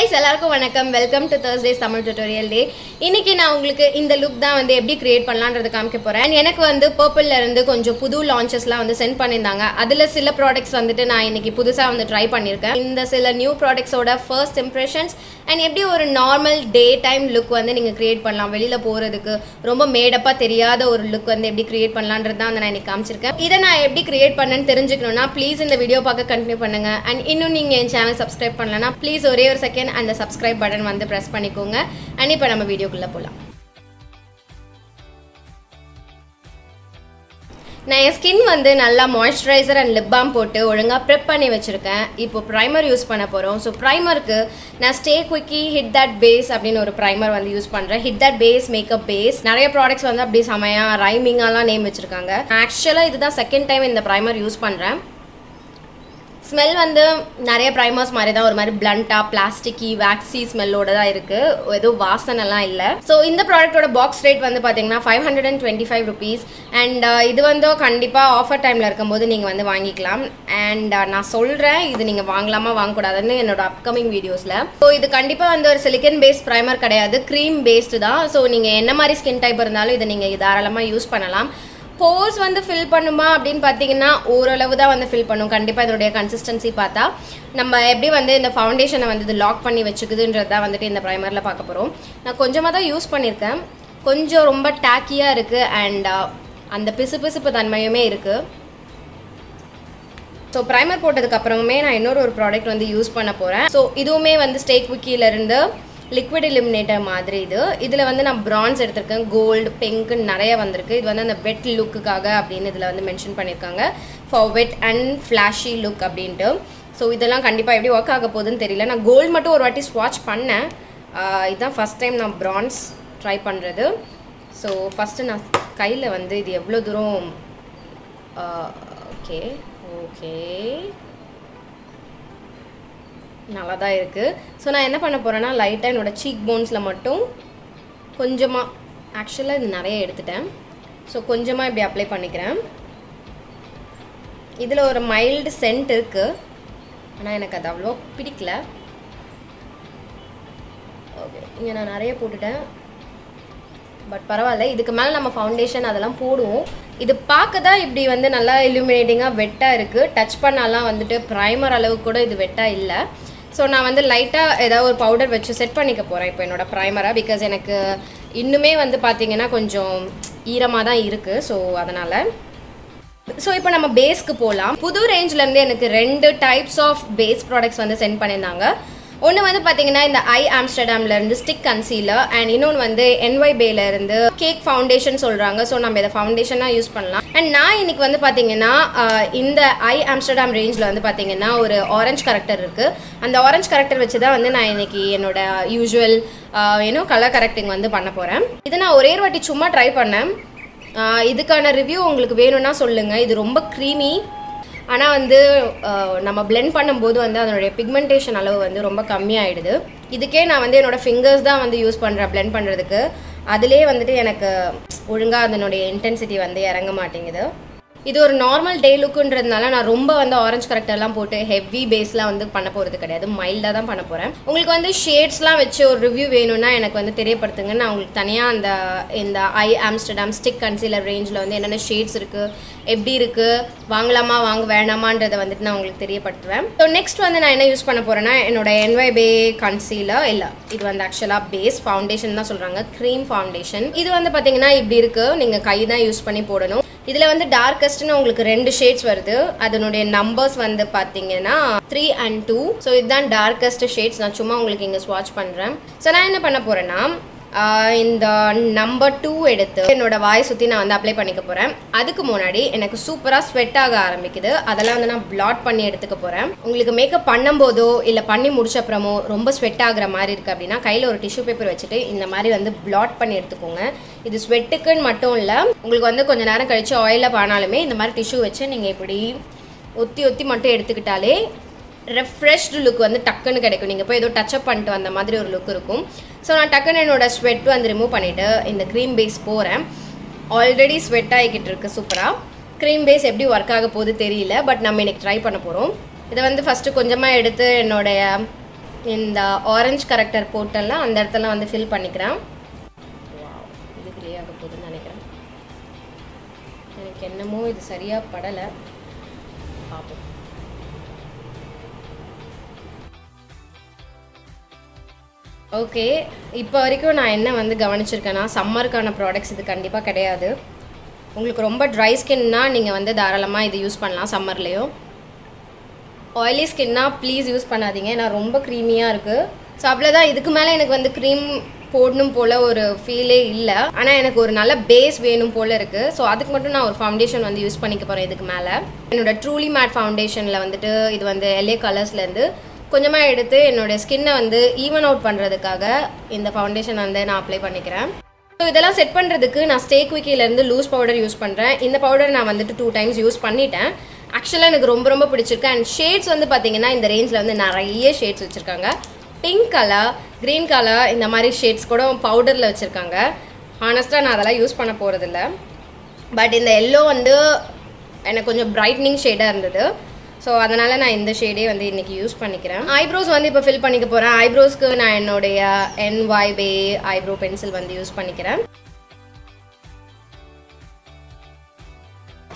guys, எல்லாருக்கும் வணக்கம். Welcome to Thursdays Tamil tutorial day. இன்னைக்கு நான் உங்களுக்கு இந்த லுக் தான் வந்து எப்படி கிரியேட் பண்ணலாம்ன்றது காமிக்க போறேன். எனக்கு வந்து பர்பிள்ல இருந்து கொஞ்சம் புது லான்ச்சஸ்லாம் வந்து சென்ட் பண்ணிருந்தாங்க. அதுல சில ப்ராடக்ட்ஸ் வந்துட்டு நான் இன்னைக்கு புதுசா வந்து ட்ரை பண்ணிருக்கேன். இந்த சில நியூ ப்ராடக்ட்ஸோட ஃபர்ஸ்ட் இம்ப்ரெஷன்ஸ் அண்ட் எப்படி ஒரு நார்மல் டே டைம் லுக் வந்து நீங்க கிரியேட் பண்ணலாம். வெளியில போறதுக்கு ரொம்ப மேடப்பா தெரியாத ஒரு லுக் வந்து எப்படி கிரியேட் பண்ணலாம்ன்றது தான் நான் இன்னைக்கு காமிச்சிருக்கேன். இதை நான் எப்படி கிரியேட் பண்ணேன்னு தெரிஞ்சுக்கணும்னா ப்ளீஸ் இந்த வீடியோ பார்க்க கண்டினியூ பண்ணுங்க. அண்ட் இன்னும் நீங்க என் சேனல் சப்ஸ்கிரைப் பண்ணலனா ப்ளீஸ் ஒரே ஒரு செகண்ட் அந்த சப்ஸ்கிரைப் பட்டன் வந்து பிரஸ் பண்ணிக்கோங்க. அண்ட் இப்போ நம்ம வீடியோக்குள்ள போலாம். நான் என் ஸ்கின் வந்து நல்லா மாய்ஸ்சரைசர் அண்ட் லிப் பாம் போட்டு ஒழுங்காக ப்ரெப் பண்ணி வச்சுருக்கேன். இப்போ ப்ரைமர் யூஸ் பண்ண போகிறோம். ஸோ ப்ரைமருக்கு நான் ஸ்டே குவிக்கி ஹிட் தட் பேஸ் அப்படின்னு ஒரு ப்ரைமர் வந்து யூஸ் பண்ணுறேன். Hit that base makeup base நிறைய ப்ராடக்ட்ஸ் வந்து அப்படி செமையாக ரைமிங்காலாம் நேம் வச்சுருக்காங்க. ஆக்சுவலாக இதுதான் செகண்ட் டைம் இந்த ப்ரைமர் யூஸ் பண்ணுறேன். ஸ்மெல் வந்து நிறைய ப்ரைமர்ஸ் மாதிரி தான் ஒரு மாதிரி பிளண்டா பிளாஸ்டிக்கி வேக்ஸி ஸ்மெல்லோட தான் இருக்கு. எதுவும் வாசனைலாம் இல்லை. ஸோ இந்த ப்ராடக்டோட பாக்ஸ் ரேட் வந்து பார்த்தீங்கன்னா 525 rupees. அண்ட் இது வந்து கண்டிப்பாக ஆஃபர் டைமில் இருக்கும்போது நீங்கள் வந்து வாங்கிக்கலாம். அண்ட் நான் சொல்கிறேன் இது நீங்கள் வாங்கலாமா வாங்கக்கூடாதுன்னு என்னோட அப்கமிங் வீடியோஸில். ஸோ இது கண்டிப்பாக வந்து ஒரு சிலிக்கன் பேஸ்ட் ப்ரைமர் கிடையாது, க்ரீம் பேஸ்டு தான். ஸோ நீங்கள் என்ன மாதிரி ஸ்கின் டைப் இருந்தாலும் இதை நீங்கள் தாராளமாக யூஸ் பண்ணலாம். போர்ஸ் வந்து ஃபில் பண்ணுமா அப்படின்னு பார்த்தீங்கன்னா ஓரளவு தான் வந்து ஃபில் பண்ணும். கண்டிப்பாக இதோடைய கன்சிஸ்டன்சி பார்த்தா நம்ம எப்படி வந்து இந்த ஃபவுண்டேஷனை வந்து இது லாக் பண்ணி வச்சுக்குதுன்றது தான் வந்துட்டு இந்த ப்ரைமரில் பார்க்க போகிறோம். நான் கொஞ்சமாக தான் யூஸ் பண்ணியிருக்கேன். கொஞ்சம் ரொம்ப டேக்கியாக இருக்குது அண்ட் அந்த பிசுபிசுப்பு தன்மையுமே இருக்குது. ஸோ ப்ரைமர் போட்டதுக்கப்புறமே நான் இன்னொரு ப்ராடக்ட் வந்து யூஸ் பண்ண போகிறேன். ஸோ இதுவுமே வந்து ஸ்டே குவிக்கிலேருந்து லிக்விட் எலிமினேட்டர் மாதிரி இதில் வந்து நான் பிரான்ஸ் எடுத்திருக்கேன். கோல்டு பிங்க்னு நிறைய வந்திருக்கு. இது வந்து அந்த வெட் லுக்குக்காக அப்படின்னு இதில் வந்து மென்ஷன் பண்ணியிருக்காங்க. For wet and flashy look அப்படின்ட்டு. ஸோ இதெல்லாம் கண்டிப்பாக எப்படி ஒர்க் ஆக போகுதுன்னு தெரியல. நான் கோல்டு மட்டும் ஒரு வாட்டி ஸ்வாட்ச் பண்ணேன். இதுதான் ஃபஸ்ட் டைம் நான் பிரான்ஸ் ட்ரை பண்ணுறது. ஸோ ஃபஸ்ட்டு நான் கையில் வந்து இது எவ்வளோ தூரம் ஓகே ஓகே நல்லா தான் இருக்குது. ஸோ நான் என்ன பண்ண போகிறேன்னா லைட்டாக என்னோடய சீக் போன்ஸில் மட்டும் கொஞ்சமாக, ஆக்சுவலாக இது நிறைய எடுத்துட்டேன். ஸோ கொஞ்சமாக இப்படி அப்ளை பண்ணிக்கிறேன். இதில் ஒரு மைல்டு சென்ட் இருக்குது, ஆனால் எனக்கு அது அவ்வளோ பிடிக்கல. ஓகே, இங்கே நான் நிறைய போட்டுட்டேன். பட் பரவாயில்ல, இதுக்கு மேலே நம்ம ஃபவுண்டேஷன் அதெல்லாம் போடுவோம். இது பார்க்க தான் இப்படி வந்து நல்லா இலுமினேட்டிங்காக வெட்டாக இருக்குது. டச் பண்ணாலாம் வந்துட்டு ப்ரைமர் அளவுக்கு கூட இது வெட்டாக இல்லை. ஸோ நான் வந்து லைட்டாக ஏதாவது ஒரு பவுடர் வச்சு செட் பண்ணிக்க போகிறேன் இப்போ என்னோடய ப்ரைமரை. பிகாஸ் எனக்கு இன்னுமே வந்து பார்த்திங்கன்னா கொஞ்சம் ஈரமாக தான் இருக்குது. ஸோ அதனால் இப்போ நம்ம பேஸ்க்கு போகலாம். புது ரேஞ்சிலேருந்து எனக்கு 2 டைப்ஸ் ஆஃப் பேஸ் ப்ராடக்ட்ஸ் வந்து சென்ட் பண்ணியிருந்தாங்க. ஒன்று வந்து பார்த்தீங்கன்னா இந்த ஐ ஆம்ஸ்டர்டாம்லேருந்து ஸ்டிக் கன்சீலர் அண்ட் இன்னொன்று வந்து NYBேலேருந்து கேக் ஃபவுண்டேஷன் சொல்கிறாங்க. ஸோ நம்ம இதை ஃபவுண்டேஷனாக யூஸ் பண்ணலாம். அண்ட் நான் இன்னைக்கு வந்து பார்த்தீங்கன்னா இந்த ஐ ஆம்ஸ்டர்டாம் ரேஞ்சில் வந்து பார்த்தீங்கன்னா ஒரு ஆரஞ்ச் கரெக்டர் இருக்குது. அந்த ஆரஞ்ச் கரெக்டர் வச்சு தான் வந்து நான் இன்னைக்கு என்னோட யூஸ்வல் கலர் கரெக்டிங் வந்து பண்ண போகிறேன். இதை நான் ஒரே வாட்டி சும்மா ட்ரை பண்ணேன். இதுக்கான ரிவ்யூ உங்களுக்கு வேணும்னா சொல்லுங்கள். இது ரொம்ப க்ரீமி, ஆனால் வந்து நம்ம பிளெண்ட் பண்ணும்போது வந்து அதனுடைய பிக்மெண்டேஷன் அளவு வந்து ரொம்ப கம்மியாகிடுது. இதுக்கே நான் வந்து என்னோடய ஃபிங்கர்ஸ் தான் வந்து யூஸ் பண்ணுறேன் பிளெண்ட் பண்ணுறதுக்கு. அதிலே வந்துட்டு எனக்கு ஒழுங்காக அதனுடைய இன்டென்சிட்டி வந்து இறங்க மாட்டேங்குது. இது ஒரு நார்மல் டே லுக்குன்றதுனால நான் ரொம்ப வந்து ஆரஞ்ச் கரெக்டர்லாம் போட்டு ஹெவி பேஸ்லாம் வந்து பண்ண போகிறது கிடையாது. மைல்டாக தான் பண்ண போகிறேன். உங்களுக்கு வந்து ஷேட்ஸ்லாம் வச்சு ஒரு ரிவ்யூ வேணும்னா எனக்கு வந்து தெரியப்படுத்துங்க. நான் உங்களுக்கு தனியாக இந்த ஐ ஆம்ஸ்டர்டாம் ஸ்டிக் கன்சீலர் ரேஞ்சில் வந்து என்னென்ன ஷேட்ஸ் இருக்குது, எப்படி இருக்குது, வாங்கலாமா வாங்க வேணாமான்றதை வந்துட்டு நான் உங்களுக்கு தெரியப்படுத்துவேன். ஸோ நெக்ஸ்ட் வந்து நான் என்ன யூஸ் பண்ண போகிறேன்னா என்னோட NYB கன்சீலர் இல்லை, இது வந்து ஆக்சுவலாக பேஸ் ஃபவுண்டேஷன் தான் சொல்கிறாங்க, க்ரீம் ஃபவுண்டேஷன். இது வந்து பார்த்தீங்கன்னா இப்படி இருக்குது. நீங்கள் கை தான் யூஸ் பண்ணி போடணும். இதில் வந்து டார்க்கஸ்ட்னு உங்களுக்கு 2 ஷேட்ஸ் வருது. அதனுடைய நம்பர்ஸ் வந்து பார்த்தீங்கன்னா 3 and 2. ஸோ இதுதான் டார்க்கஸ்ட் ஷேட்ஸ். நான் சும்மா உங்களுக்கு இங்கே ஸ்வாட்ச் பண்ணுறேன். ஸோ நான் என்ன பண்ண போகிறேன்னா இந்த நம்பர் 2 எடுத்து என்னோட வாயை சுற்றி நான் வந்து அப்ளை பண்ணிக்க போகிறேன். அதுக்கு முன்னாடி எனக்கு சூப்பராக ஸ்வெட் ஆக ஆரம்பிக்குது. அதெல்லாம் வந்து நான் பிளாட் பண்ணி எடுத்துக்க போகிறேன். உங்களுக்கு மேக்கப் பண்ணும்போதோ இல்லை பண்ணி முடிச்ச அப்புறமோ ரொம்ப ஸ்வெட் ஆகுற மாதிரி இருக்குது அப்படின்னா கையில் ஒரு டிஷ்யூ பேப்பர் வச்சுட்டு இந்த மாதிரி வந்து பிளாட் பண்ணி எடுத்துக்கோங்க. இது ஸ்வெட்டுக்குன்னு மட்டும் இல்லை, உங்களுக்கு வந்து கொஞ்சம் நேரம் கழித்து ஆயிலில் பானாலுமே இந்த மாதிரி டிஷ்யூ வச்சு நீங்கள் இப்படி ஒத்தி ஒத்தி மட்டும் எடுத்துக்கிட்டாலே ரெஃப்ரெஷ்டு லுக் வந்து டக்குன்னு கிடைக்கும். நீங்கள் போய் ஏதோ டச்சப் பண்ணிட்டு வந்த மாதிரி ஒரு லுக் இருக்கும். ஸோ நான் டக்குன்னு என்னோடய ஸ்வெட் வந்து ரிமூவ் பண்ணிவிட்டு இந்த க்ரீம் பேஸ் போகிறேன். ஆல்ரெடி ஸ்வெட் ஆகிக்கிட்டு இருக்குது சூப்பராக. க்ரீம் பேஸ் எப்படி ஒர்க் ஆக போகுது தெரியல, பட் நம்ம இன்றைக்கி ட்ரை பண்ண போகிறோம். இதை வந்து ஃபஸ்ட்டு கொஞ்சமாக எடுத்து என்னோடைய இந்த ஆரஞ்சு கரெக்டர் போட்டெல்லாம் அந்த இடத்துல வந்து ஃபில் பண்ணிக்கிறேன். இது கிரே ஆக போகுதுன்னு நினைக்கிறேன். எனக்கு என்னமோ இது சரியாக படலை, பார்ப்போம். ஓகே, இப்போ வரைக்கும் நான் என்ன வந்து கவனிச்சிருக்கேன்னா, சம்மருக்கான ப்ராடக்ட்ஸ் இது கண்டிப்பாக கிடையாது. உங்களுக்கு ரொம்ப ட்ரை ஸ்கின்னா நீங்கள் வந்து தாராளமாக இது யூஸ் பண்ணலாம் சம்மர்லேயும். ஆயிலி ஸ்கின்னா ப்ளீஸ் யூஸ் பண்ணாதீங்க, ஏன்னா ரொம்ப க்ரீமியாக இருக்குது. ஸோ அவ்வளோதான். இதுக்கு மேலே எனக்கு வந்து க்ரீம் போடணும் போல் ஒரு ஃபீலே இல்லை. ஆனால் எனக்கு ஒரு நல்ல பேஸ் வேணும் போல் இருக்குது. ஸோ அதுக்கு மட்டும் நான் ஒரு ஃபவுண்டேஷன் வந்து யூஸ் பண்ணிக்க போகிறேன் இதுக்கு மேலே. என்னோட ட்ரூலி மேட் ஃபவுண்டேஷனில் வந்துட்டு இது வந்து LA கலர்ஸ்லேருந்து கொஞ்சமாக எடுத்து என்னோடய ஸ்கின்னை வந்து ஈவன் அவுட் பண்ணுறதுக்காக இந்த ஃபவுண்டேஷன் வந்து நான் அப்ளை பண்ணிக்கிறேன். ஸோ இதெல்லாம் செட் பண்ணுறதுக்கு நான் ஸ்டே குவிக்கிலேருந்து லூஸ் பவுடர் யூஸ் பண்ணுறேன். இந்த பவுடர் நான் வந்துட்டு 2 டைம்ஸ் யூஸ் பண்ணிட்டேன். ஆக்சுவலாக எனக்கு ரொம்ப ரொம்ப பிடிச்சிருக்கு. அண்ட் ஷேட்ஸ் வந்து பார்த்தீங்கன்னா இந்த ரேஞ்சில் வந்து நிறைய ஷேட்ஸ் வச்சுருக்காங்க. பிங்க் கலர், க்ரீன் கலர், இந்த மாதிரி ஷேட்ஸ் கூட பவுடரில் வச்சுருக்காங்க. ஹானஸ்ட்டாக நான் அதெல்லாம் யூஸ் பண்ண போகிறதில்ல. பட் இந்த எல்லோ வந்து எனக்கு கொஞ்சம் பிரைட்னிங் ஷேடாக இருந்தது. ஸோ அதனால் நான் இந்த ஷேடே வந்து இன்றைக்கி யூஸ் பண்ணிக்கிறேன். ஐப்ரோஸ் வந்து இப்போ ஃபில் பண்ணிக்க போகிறேன். ஐப்ரோஸ்க்கு நான் என்னுடைய NYBE ஐப்ரோ பென்சில் வந்து யூஸ் பண்ணிக்கிறேன்.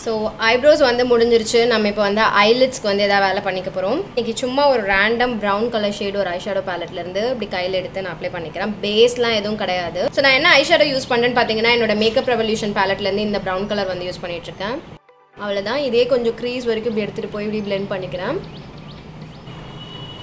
ஸோ ஐப்ரோஸ் வந்து முடிஞ்சிருச்சு. நம்ம இப்போ வந்து ஐலிட்ஸ்க்கு வந்து எதாவது வேலை பண்ணிக்க போகிறோம். இன்றைக்கி சும்மா ஒரு ரேண்டம் ப்ரௌன் கலர் ஷேடு ஒரு ஐஷேடோ பேலட்லேருந்து இப்படி கையில் எடுத்து நான் அப்ளை பண்ணிக்கிறேன். பேஸ்லாம் எதுவும் கிடையாது. ஸோ நான் என்ன ஐஷேடோ யூஸ் பண்ணுறேன்னு பார்த்தீங்கன்னா, என்னோட மேக்கப் ரெவல்யூஷன் பேலட்லேருந்து இந்த ப்ரௌன் கலர் வந்து யூஸ் பண்ணிகிட்ருக்கேன். அவ்வளோதான். இதே கொஞ்சம் க்ரீஸ் வரைக்கும் இப்படி எடுத்துகிட்டு போய் இப்படி பிளெண்ட் பண்ணிக்கிறேன்.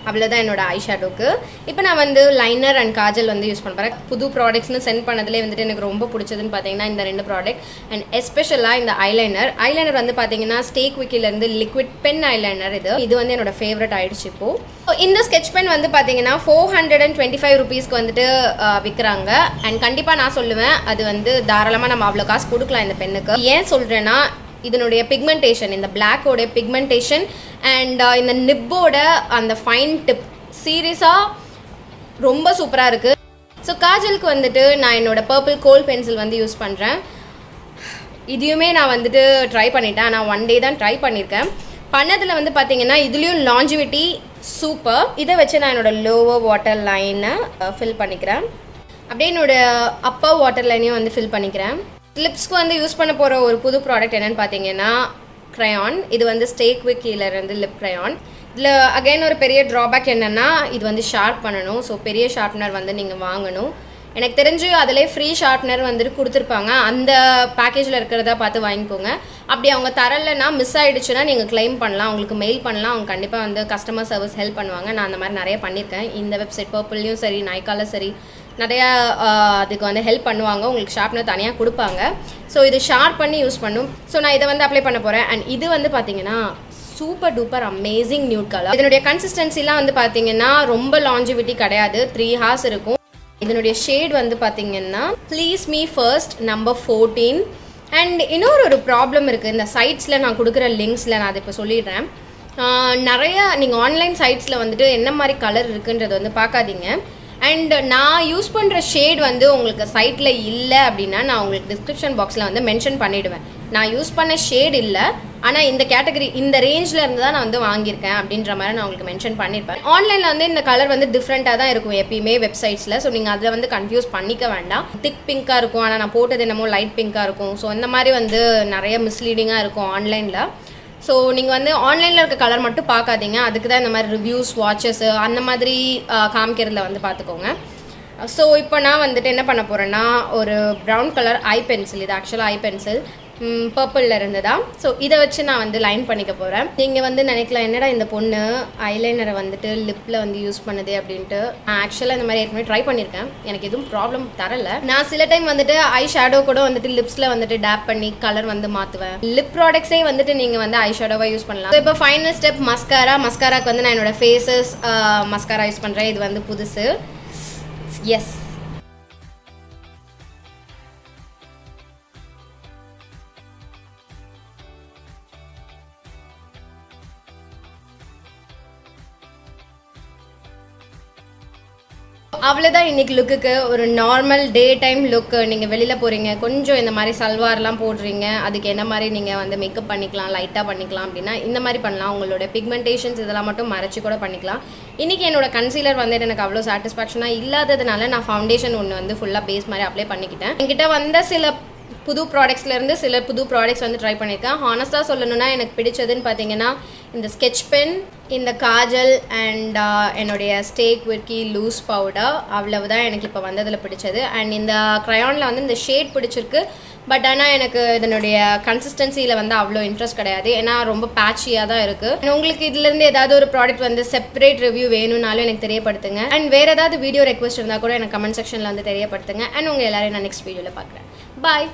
அவ்வளோதான் என்னோட ஐ ஷேடோக்கு. இப்போ நான் வந்து லைனர் அண்ட் காஜல் வந்து யூஸ் பண்ணுறேன். புது ப்ராடக்ட்ஸ்னு சென்ட் பண்ணதுலேயே வந்துட்டு எனக்கு ரொம்ப பிடிச்சதுன்னு பார்த்தீங்கன்னா இந்த 2 ப்ராடக்ட். அண்ட் எஸ்பெஷலாக இந்த ஐலைனர் வந்து பார்த்தீங்கன்னா ஸ்டே குவிக்கிலேருந்து லிக்விட் பென் ஐலைனர். இது வந்து என்னோட ஃபேவரட் ஆயிடுச்சு இப்போது. ஸோ இந்த ஸ்கெட்ச் பென் வந்து பார்த்தீங்கன்னா 425 ருபீஸ்க்கு வந்துட்டு விற்கிறாங்க. அண்ட் கண்டிப்பாக நான் சொல்லுவேன், அது வந்து தாராளமாக நம்ம அவ்வளோ காசு கொடுக்கலாம் இந்த பெண்ணுக்கு. ஏன் சொல்கிறேன்னா, இதனுடைய பிக்மெண்டேஷன், இந்த பிளாக்கோட பிக்மெண்டேஷன் அண்ட் இந்த நிப்போட அந்த ஃபைன் டிப் சீரியஸாக ரொம்ப சூப்பராக இருக்குது. ஸோ காஜலுக்கு வந்துட்டு நான் என்னோட பர்பிள் கோல் பென்சில் வந்து யூஸ் பண்ணுறேன். இதையுமே நான் வந்துட்டு ட்ரை பண்ணிட்டேன். நான் 1 டே தான் ட்ரை பண்ணியிருக்கேன். பண்ணதில் வந்து பார்த்தீங்கன்னா இதுலேயும் லாஞ்சிவிட்டி சூப்பர். இதை வச்சு நான் என்னோடய லோவர் வாட்டர் லைனை ஃபில் பண்ணிக்கிறேன். அப்படியே என்னோடய அப்பர் வாட்டர் லைனையும் வந்து ஃபில் பண்ணிக்கிறேன். லிப்ஸ்க்கு வந்து யூஸ் பண்ண போகிற ஒரு புது ப்ராடக்ட் என்னென்னு பார்த்தீங்கன்னா க்ரையான். இது வந்து ஸ்டே குவிக்கிலேருந்து லிப் க்ரையான். இதில் அகைன் ஒரு பெரிய ட்ராபேக் என்னென்னா, இது வந்து ஷார்ப் பண்ணணும். ஸோ பெரிய ஷார்ப்னர் வந்து நீங்கள் வாங்கணும். எனக்கு தெரிஞ்சு அதிலே ஃப்ரீ ஷார்ப்னர் வந்துட்டு கொடுத்துருப்பாங்க. அந்த பேக்கேஜில் இருக்கிறதா பார்த்து வாங்கிக்கோங்க. அப்படி அவங்க தரலைன்னா, மிஸ் ஆகிடுச்சுன்னா நீங்கள் கிளைம் பண்ணலாம், அவங்களுக்கு மெயில் பண்ணலாம். அவங்க கண்டிப்பாக வந்து கஸ்டமர் சர்வீஸ் ஹெல்ப் பண்ணுவாங்க. நான் அந்த மாதிரி நிறைய பண்ணியிருக்கேன். இந்த வெப்சைட் பர்பிள்லையும் சரி, நைக்காலும் சரி, நிறையா அதுக்கு வந்து ஹெல்ப் பண்ணுவாங்க. உங்களுக்கு ஷார்ப்னர் தனியாக கொடுப்பாங்க. ஸோ இது ஷார்ப் பண்ணி யூஸ் பண்ணும். ஸோ நான் இதை வந்து அப்ளை பண்ண போகிறேன். அண்ட் இது வந்து பார்த்தீங்கன்னா super duper amazing nude colour. இதனுடைய கன்சிஸ்டன்சிலாம் வந்து பார்த்தீங்கன்னா ரொம்ப லாஞ்சிவிட்டி கிடையாது, 3 hours இருக்கும். இதனுடைய ஷேட் வந்து பார்த்தீங்கன்னா please me first number 14. And இன்னொரு ப்ராப்ளம் இருக்குது. இந்த சைட்ஸில் நான் கொடுக்குற லிங்க்ஸில் நான் அதை இப்போ சொல்லிடுறேன். நிறையா நீங்கள் ஆன்லைன் சைட்ஸில் வந்துட்டு என்ன மாதிரி கலர் இருக்குன்றது வந்து பார்க்காதீங்க. அண்ட் நான் யூஸ் பண்ணுற ஷேட் வந்து உங்களுக்கு சைட்டில் இல்லை அப்படின்னா நான் உங்களுக்கு டிஸ்கிரிப்ஷன் பாக்ஸில் வந்து மென்ஷன் பண்ணிவிடுவேன். நான் யூஸ் பண்ண ஷேட் இல்லை, ஆனால் இந்த கேட்டகரி இந்த ரேஞ்சில் இருந்து தான் நான் வந்து வாங்கியிருக்கேன் அப்படின்ற மாதிரி நான் உங்களுக்கு மென்ஷன் பண்ணியிருப்பேன். ஆன்லைனில் வந்து இந்த கலர் வந்து டிஃப்ரெண்ட்டாக தான் இருக்கும் எப்பயுமே வெப்சைட்ஸில். ஸோ நீங்கள் அதில் வந்து கன்ஃபியூஸ் பண்ணிக்க வேண்டாம். திக் பிங்காக இருக்கும், ஆனால் நான் போட்டது என்னமோ லைட் பிங்காக இருக்கும். ஸோ இந்த மாதிரி வந்து நிறைய மிஸ்லீடிங்காக இருக்கும் ஆன்லைனில். ஸோ நீங்கள் வந்து ஆன்லைனில் இருக்க கலர் மட்டும் பார்க்காதீங்க. அதுக்கு தான் இந்த மாதிரி ரிவ்யூஸ், வாட்சஸ்ஸு அந்த மாதிரி காமிக்கிறதுல வந்து பார்த்துக்கோங்க. ஸோ இப்போ நான் வந்துட்டு என்ன பண்ண போகிறேன்னா, ஒரு ப்ரௌன் கலர் ஐ பென்சில், இது ஆக்சுவலாக ஐ பென்சில் பர்பிளில் இருந்து தான். ஸோ இதை வச்சு நான் வந்து லைன் பண்ணிக்க போகிறேன். நீங்கள் வந்து நினைக்கலாம், என்னடா இந்த பொண்ணு ஐலைனரை வந்துட்டு லிப்பில் வந்து யூஸ் பண்ணுது அப்படின்ட்டு. நான் ஆக்சுவலாக இந்த மாதிரி ஏற்கனவே ட்ரை பண்ணியிருக்கேன். எனக்கு எதுவும் ப்ராப்ளம் தரலை. நான் சில டைம் வந்துட்டு ஐ ஷேடோ கூட வந்துட்டு லிப்ஸில் வந்துட்டு டேப் பண்ணி கலர் வந்து மாற்றுவேன். லிப் ப்ராடக்ட்ஸே வந்துட்டு நீங்கள் வந்து ஐ ஷேடோவாக யூஸ் பண்ணலாம். ஸோ இப்போ ஃபைனல் ஸ்டெப் மஸ்காராக்கு வந்து நான் என்னோட ஃபேஸஸ் மஸ்காரா யூஸ் பண்ணுறேன். இது வந்து புதுசு. எஸ், அவ்வளோதான் இன்னைக்கு லுக்குக்கு. ஒரு நார்மல் டே டைம் லுக்கு. நீங்கள் வெளியில் போகிறீங்க, கொஞ்சம் இந்த மாதிரி சல்வார்லாம் போடுறீங்க, அதுக்கு என்ன மாதிரி நீங்கள் வந்து மேக்கப் பண்ணிக்கலாம், லைட்டாக பண்ணிக்கலாம் அப்படின்னா இந்த மாதிரி பண்ணலாம். உங்களோட பிக்மெண்டேஷன்ஸ் இதெல்லாம் மட்டும் மறைச்சி கூட பண்ணிக்கலாம். இன்றைக்கி என்னோட கன்சீலர் வந்துட்டு எனக்கு அவ்வளோ சாட்டிஸ்ஃபேக்ஷனாக இல்லாததுனால நான் ஃபவுண்டேஷன் ஒன்று வந்து ஃபுல்லாக பேஸ் மாதிரி அப்ளை பண்ணிக்கிட்டேன். என்கிட்ட வந்த சில புது ப்ராடக்ட்ஸ்லேருந்து சில புது ப்ராடக்ட்ஸ் வந்து ட்ரை பண்ணியிருக்கேன். ஹானஸ்ட்டாக சொல்லணுன்னா எனக்கு பிடிச்சதுன்னு பார்த்தீங்கன்னா இந்த ஸ்கெட்ச் பென், இந்த காஜல் அண்ட் என்னுடைய ஸ்டேக் விர்க்கி லூஸ் பவுடர், அவ்வளவுதான் எனக்கு இப்போ வந்ததில் பிடிச்சது. அண்ட் இந்த க்ரையானில் வந்து இந்த ஷேட் பிடிச்சிருக்கு. பட் ஆனால் எனக்கு இதனுடைய கன்சிஸ்டன்சியில் வந்து அவ்வளோ இன்ட்ரெஸ்ட் கிடையாது. ஏன்னா ரொம்ப பேட்சியாக தான் இருக்குது. உங்களுக்கு இதுலேருந்து ஏதாவது ஒரு ப்ராடக்ட் வந்து செப்பரேட் ரிவ்யூ வேணும்னாலும் எனக்கு தெரியப்படுத்துங்க. அண்ட் வேறு ஏதாவது வீடியோ ரெக்வஸ்ட் இருந்தால் கூட எனக்கு கமெண்ட் செக்ஷனில் வந்து தெரியப்படுத்துங்க. அண்ட் உங்கள் எல்லாரையும் நான் நெக்ஸ்ட் வீடியோவில் பார்க்குறேன். பாய்.